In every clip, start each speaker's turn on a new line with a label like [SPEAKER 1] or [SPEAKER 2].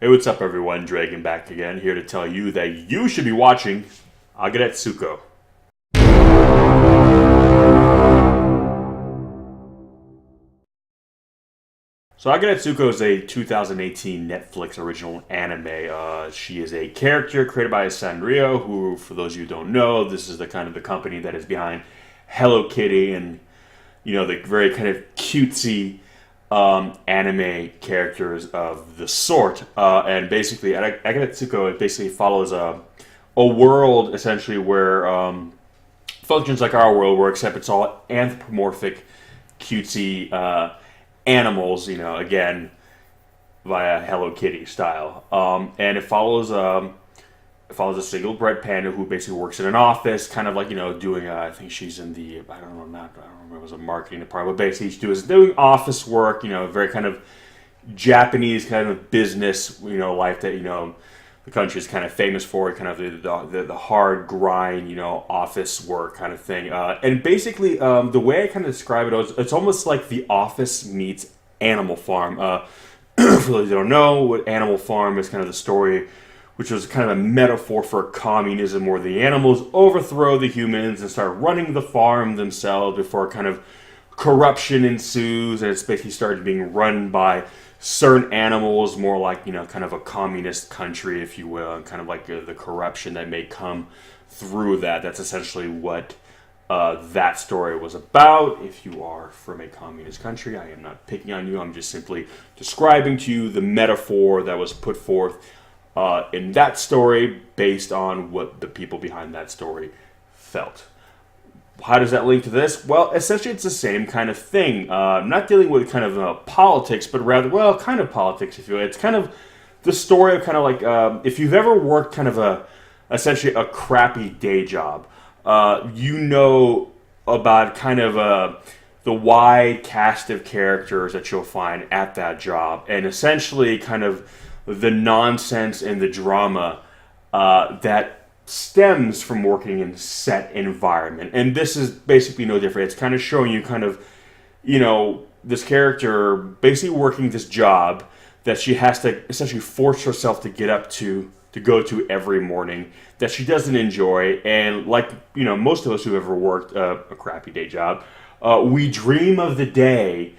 [SPEAKER 1] Hey, what's up, everyone? DREAGEN back again, here to tell you that you should be watching Aggretsuko. So Aggretsuko is a 2018 Netflix original anime. She is a character created by Sanrio, who, for those of you who don't know, this is the company that is behind Hello Kitty and, the very kind of cutesy anime characters of the sort. And basically, Aggretsuko, it basically follows a world, essentially, where functions like our world, where except it's all anthropomorphic, cutesy animals, again, via Hello Kitty style. And it follows a single bread panda who basically works in an office, kind of like, doing, I think she's in the, I don't remember, it was a marketing department, but basically she's doing office work, very kind of Japanese kind of business, life that, the country is kind of famous for, kind of the hard grind, office work kind of thing. And basically, the way I kind of describe it, it's almost like The Office meets Animal Farm. For those who don't know, what Animal Farm is kind of the story, which was kind of a metaphor for communism, where the animals overthrow the humans and start running the farm themselves before kind of corruption ensues, and it's basically started being run by certain animals, more like, kind of a communist country, if you will, and kind of like the corruption that may come through that. That's essentially what that story was about. If you are from a communist country, I am not picking on you. I'm just simply describing to you the metaphor that was put forth in that story based on what the people behind that story felt. How does that link to this? Well, essentially it's the same kind of thing. Not dealing with kind of politics, but rather, well, kind of politics, if you will. It's kind of the story of kind of like, if you've ever worked kind of essentially a crappy day job, about kind of the wide cast of characters that you'll find at that job, and essentially kind of the nonsense and the drama that stems from working in set environment. And this is basically no different. It's kind of showing you kind of, this character basically working this job that she has to essentially force herself to get up to go to every morning, that she doesn't enjoy. And like, most of us who ever worked a crappy day job, we dream of the day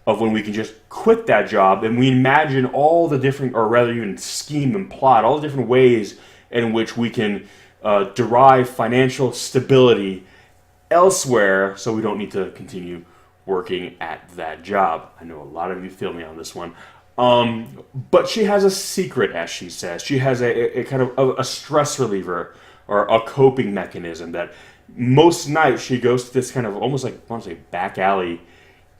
[SPEAKER 1] of when we can just quit that job, and we imagine all the different, or rather even scheme and plot, all the different ways in which we can derive financial stability elsewhere, so we don't need to continue working at that job. I know a lot of you feel me on this one. But she has a secret, as she says. She has a kind of a stress reliever, or a coping mechanism, that most nights she goes to this kind of almost like, I want to say, back alley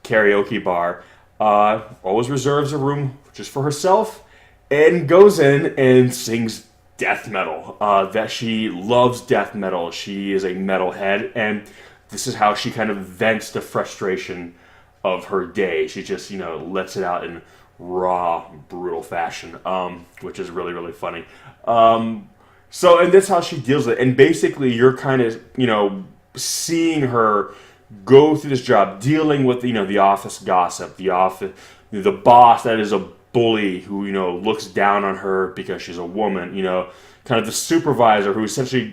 [SPEAKER 1] karaoke bar, always reserves a room just for herself, and goes in and sings death metal. That she loves death metal. She is a metalhead, and this is how she kind of vents the frustration of her day. She just, lets it out in raw, brutal fashion, which is really, really funny. And that's how she deals with it. And basically, you're kind of, seeing her go through this job, dealing with, the office gossip, the boss that is a bully who, looks down on her because she's a woman, kind of the supervisor who essentially,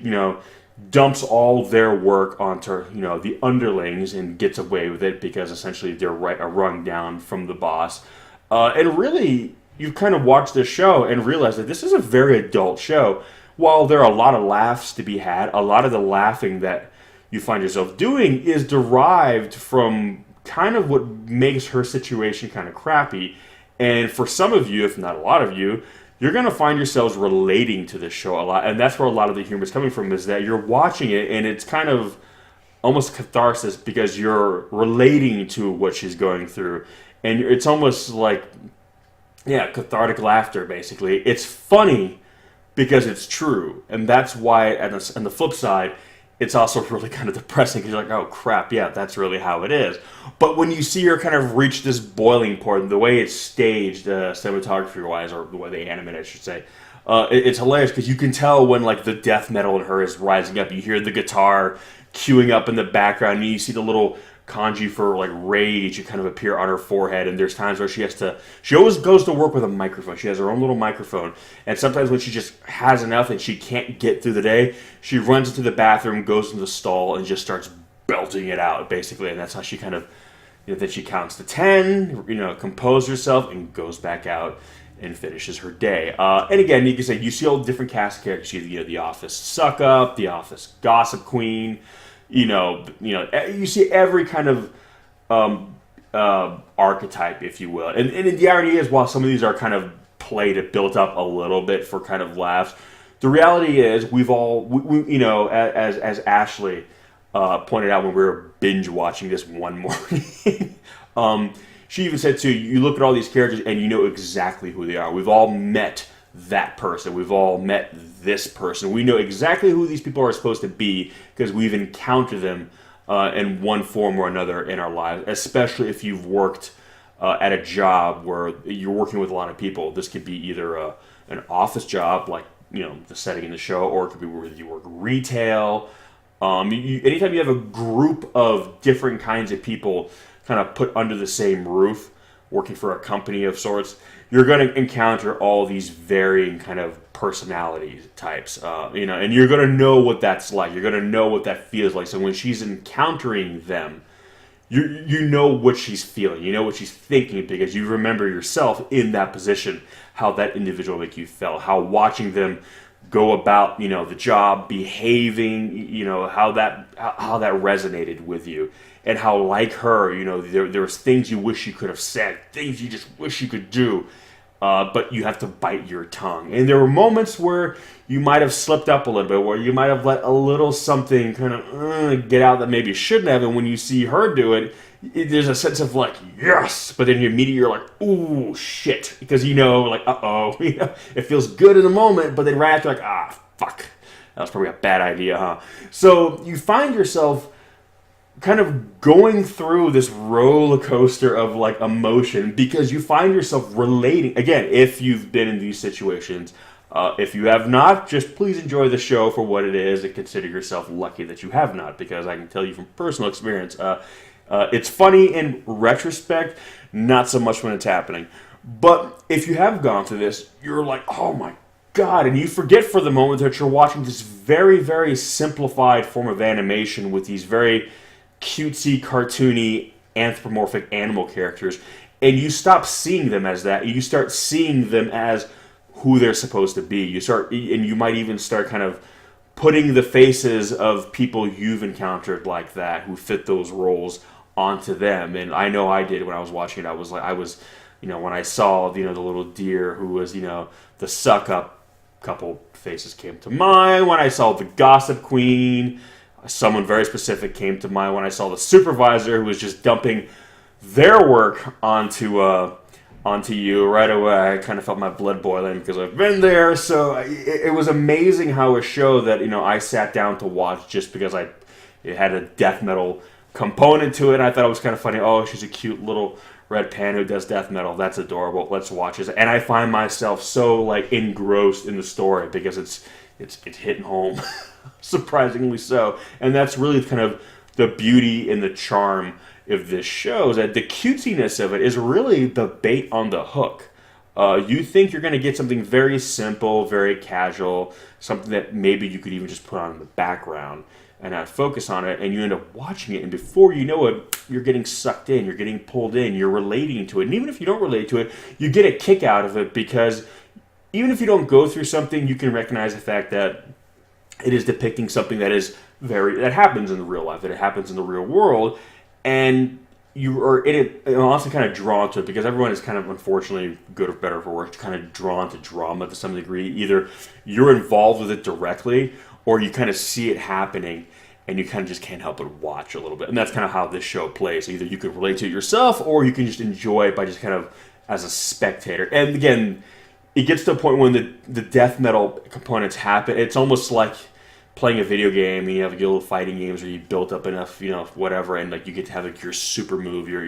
[SPEAKER 1] dumps all their work onto, the underlings and gets away with it because essentially they're rung down from the boss. And really, you kind of watch this show and realize that this is a very adult show. While there are a lot of laughs to be had, a lot of the laughing that you find yourself doing is derived from kind of what makes her situation kind of crappy. And for some of you, if not a lot of you, you're going to find yourselves relating to this show a lot. And that's where a lot of the humor is coming from, is that you're watching it and it's kind of almost catharsis because you're relating to what she's going through. And it's almost like, cathartic laughter, basically. It's funny because it's true. And that's why, on the flip side, it's also really kind of depressing because you're like, oh crap, yeah, that's really how it is. But when you see her kind of reach this boiling point, the way it's staged, cinematography-wise, or the way they animate it, I should say, it's hilarious because you can tell when like the death metal in her is rising up. You hear the guitar queuing up in the background, and you see the little kanji for like rage to kind of appear on her forehead, and there's times where she always goes to work with a microphone. She has her own little microphone, and sometimes when she just has enough and she can't get through the day, she runs into the bathroom, goes into the stall, and just starts belting it out, basically, and that's how she kind of, then she counts to 10, composes herself, and goes back out and finishes her day. And again, you can say you see all different cast of characters. The office suck up, the office gossip queen. You see every kind of archetype, if you will. And the irony is, while some of these are kind of played and built up a little bit for kind of laughs, the reality is we've all, as Ashley pointed out when we were binge watching this one morning. She even said, too, you look at all these characters and you know exactly who they are. We've all met that person. We've all met this person. We know exactly who these people are supposed to be because we've encountered them in one form or another in our lives, especially if you've worked at a job where you're working with a lot of people. This could be either an office job, like the setting in the show, or it could be where you work retail. Anytime you have a group of different kinds of people kind of put under the same roof, working for a company of sorts, you're going to encounter all these varying kind of personality types, and you're going to know what that's like. You're going to know what that feels like. So when she's encountering them, you know what she's feeling. You know what she's thinking because you remember yourself in that position, how that individual make you feel, how watching them go about, the job, behaving, how that resonated with you. And how, like her, there was things you wish you could have said, things you just wish you could do, but you have to bite your tongue. And there were moments where you might have slipped up a little bit, where you might have let a little something kind of get out that maybe you shouldn't have. And when you see her do it, there's a sense of like, yes, but then immediately you're like, ooh, shit, because uh-oh, it feels good in the moment, but then right after, like, fuck, that was probably a bad idea, huh? So you find yourself kind of going through this roller coaster of like emotion because you find yourself relating. Again, if you've been in these situations, if you have not, just please enjoy the show for what it is and consider yourself lucky that you have not, because I can tell you from personal experience, it's funny in retrospect, not so much when it's happening. But if you have gone through this, you're like, oh my God, and you forget for the moment that you're watching this very, very simplified form of animation with these very cutesy, cartoony, anthropomorphic animal characters, and you stop seeing them as that. You start seeing them as who they're supposed to be. You might even start kind of putting the faces of people you've encountered like that, who fit those roles, onto them. And I know I did when I was watching it. I was when I saw the little deer who was the suck up, couple faces came to mind. When I saw the gossip queen, someone very specific came to mind. When I saw the supervisor who was just dumping their work onto you right away, I kind of felt my blood boiling because I've been there. So it was amazing how a show that I sat down to watch just because it had a death metal component to it. And I thought it was kind of funny. Oh, she's a cute little red pan who does death metal. That's adorable. Let's watch this. And I find myself so engrossed in the story because it's hitting home. Surprisingly so. And that's really kind of the beauty and the charm of this show, is that the cutesiness of it is really the bait on the hook. You think you're going to get something very simple, very casual, something that maybe you could even just put on in the background and not focus on it, and you end up watching it, and before you know it, you're getting sucked in, you're getting pulled in, you're relating to it. And even if you don't relate to it, you get a kick out of it, because even if you don't go through something, you can recognize the fact that it is depicting something that happens in the real life, that it happens in the real world, and you are in it, and also kind of drawn to it, because everyone is kind of, unfortunately, good or better for worse, kind of drawn to drama to some degree. Either you're involved with it directly, or you kind of see it happening, and you kind of just can't help but watch a little bit. And that's kind of how this show plays. Either you can relate to it yourself, or you can just enjoy it by just kind of as a spectator. And again, it gets to a point when the death metal components happen. It's almost like playing a video game, and you have your little fighting games where you built up enough, whatever, and you get to have your super move, your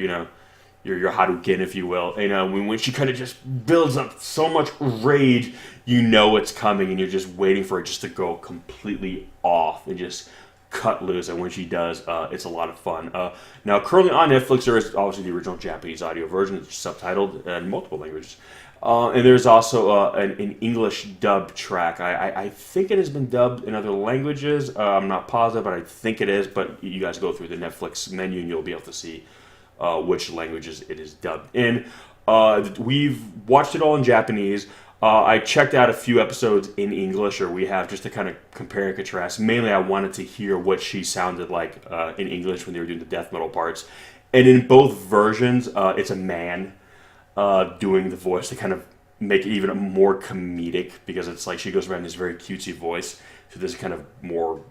[SPEAKER 1] Hadouken, if you will. When she kind of just builds up so much rage, it's coming, and you're just waiting for it just to go completely off and just cut loose, and when she does, it's a lot of fun. Now, currently on Netflix, there is obviously the original Japanese audio version, it's subtitled in multiple languages. And there's also an English dub track. I think it has been dubbed in other languages. I'm not positive, but I think it is. But you guys go through the Netflix menu and you'll be able to see which languages it is dubbed in. We've watched it all in Japanese. I checked out a few episodes in English, or we have, just to kind of compare and contrast. Mainly, I wanted to hear what she sounded like in English when they were doing the death metal parts. And in both versions, it's a man doing the voice to kind of make it even more comedic, because it's like she goes around this very cutesy voice to this kind of more,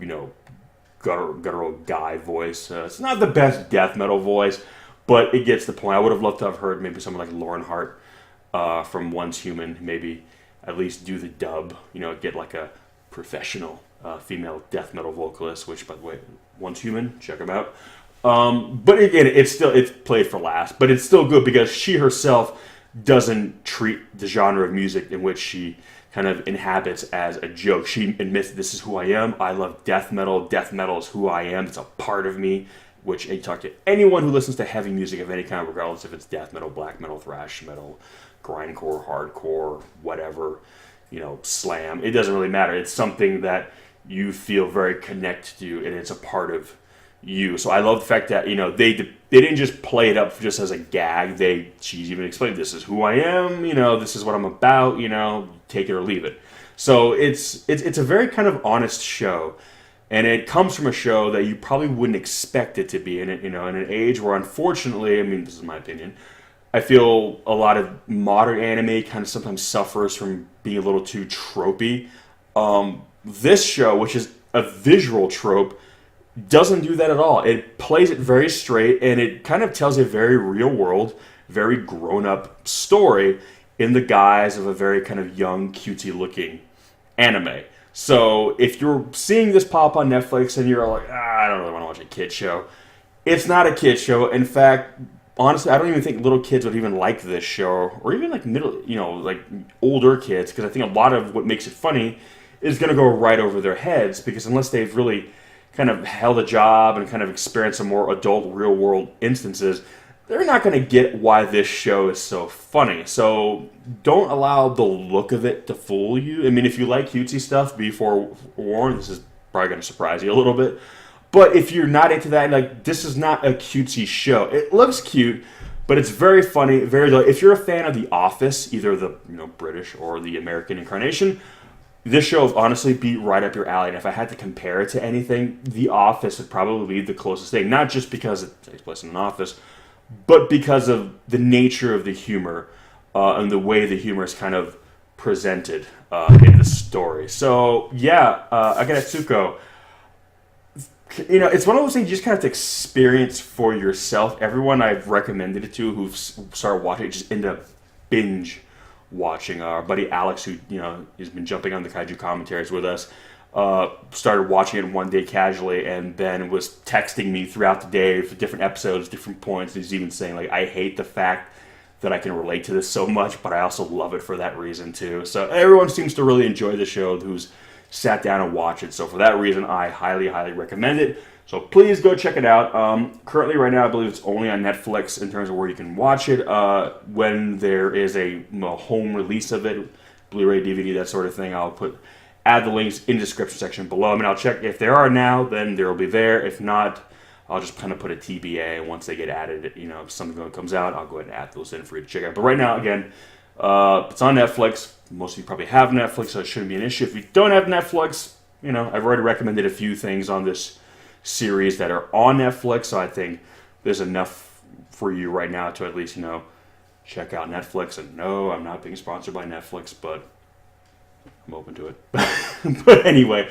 [SPEAKER 1] guttural guy voice. It's not the best death metal voice, but it gets the point. I would have loved to have heard maybe someone like Lauren Hart from Once Human, maybe at least do the dub, get like a professional female death metal vocalist, which, by the way, Once Human, check them out. But again, it's played for laughs, but it's still good because she herself doesn't treat the genre of music in which she kind of inhabits as a joke. She admits, this is who I am. I love death metal. Death metal is who I am. It's a part of me, which you talk to anyone who listens to heavy music of any kind, regardless if it's death metal, black metal, thrash metal, grindcore, hardcore, whatever, slam. It doesn't really matter. It's something that you feel very connected to, and it's a part of you. So I love the fact that they didn't just play it up just as a gag. She's even explained, this is who I am. This is what I'm about. Take it or leave it. So it's a very kind of honest show, and it comes from a show that you probably wouldn't expect it to be. In in an age where, unfortunately, this is my opinion, I feel a lot of modern anime kind of sometimes suffers from being a little too tropey. This show, which is a visual trope, doesn't do that at all. It plays it very straight, and it kind of tells a very real world, very grown-up story in the guise of a very kind of young, cutesy-looking anime. So if you're seeing this pop on Netflix and you're like, I don't really want to watch a kid show, it's not a kid show. In fact, honestly, I don't even think little kids would even like this show, or even like older kids, because I think a lot of what makes it funny is going to go right over their heads, because unless they've really kind of held a job and kind of experienced some more adult real-world instances, they're not going to get why this show is so funny. So don't allow the look of it to fool you. If you like cutesy stuff, be forewarned, this is probably going to surprise you a little bit. But if you're not into that, this is not a cutesy show. It looks cute, but it's very funny, very low. If you're a fan of The Office, either the British or the American incarnation, this show will honestly be right up your alley. And if I had to compare it to anything, The Office would probably be the closest thing. Not just because it takes place in an office, but because of the nature of the humor and the way the humor is kind of presented in the story. So, yeah, Aggretsuko. It's one of those things you just kind of have to experience for yourself. Everyone I've recommended it to who've started watching it just end up binge watching. Our buddy Alex, who has been jumping on the kaiju commentaries with us, started watching it one day casually, and then was texting me throughout the day for different episodes, different points. He's even saying, I hate the fact that I can relate to this so much, but I also love it for that reason too. So everyone seems to really enjoy the show who's sat down and watched it. So for that reason, I highly, highly recommend it. So please go check it out. Currently, right now, I believe it's only on Netflix in terms of where you can watch it. When there is a home release of it, Blu-ray, DVD, that sort of thing, I'll add the links in the description section below. I'll check if there are now, then there will be there. If not, I'll just kind of put a TBA, and once they get added, if something comes out, I'll go ahead and add those in for you to check out. But right now, again, it's on Netflix. Most of you probably have Netflix, so it shouldn't be an issue. If you don't have Netflix, I've already recommended a few things on this series that are on Netflix, so I think there's enough for you right now to at least, check out Netflix. And no, I'm not being sponsored by Netflix, but I'm open to it. But anyway,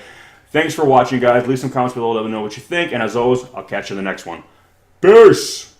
[SPEAKER 1] thanks for watching, guys. Leave some comments below. Let me know what you think. And as always, I'll catch you in the next one. Peace!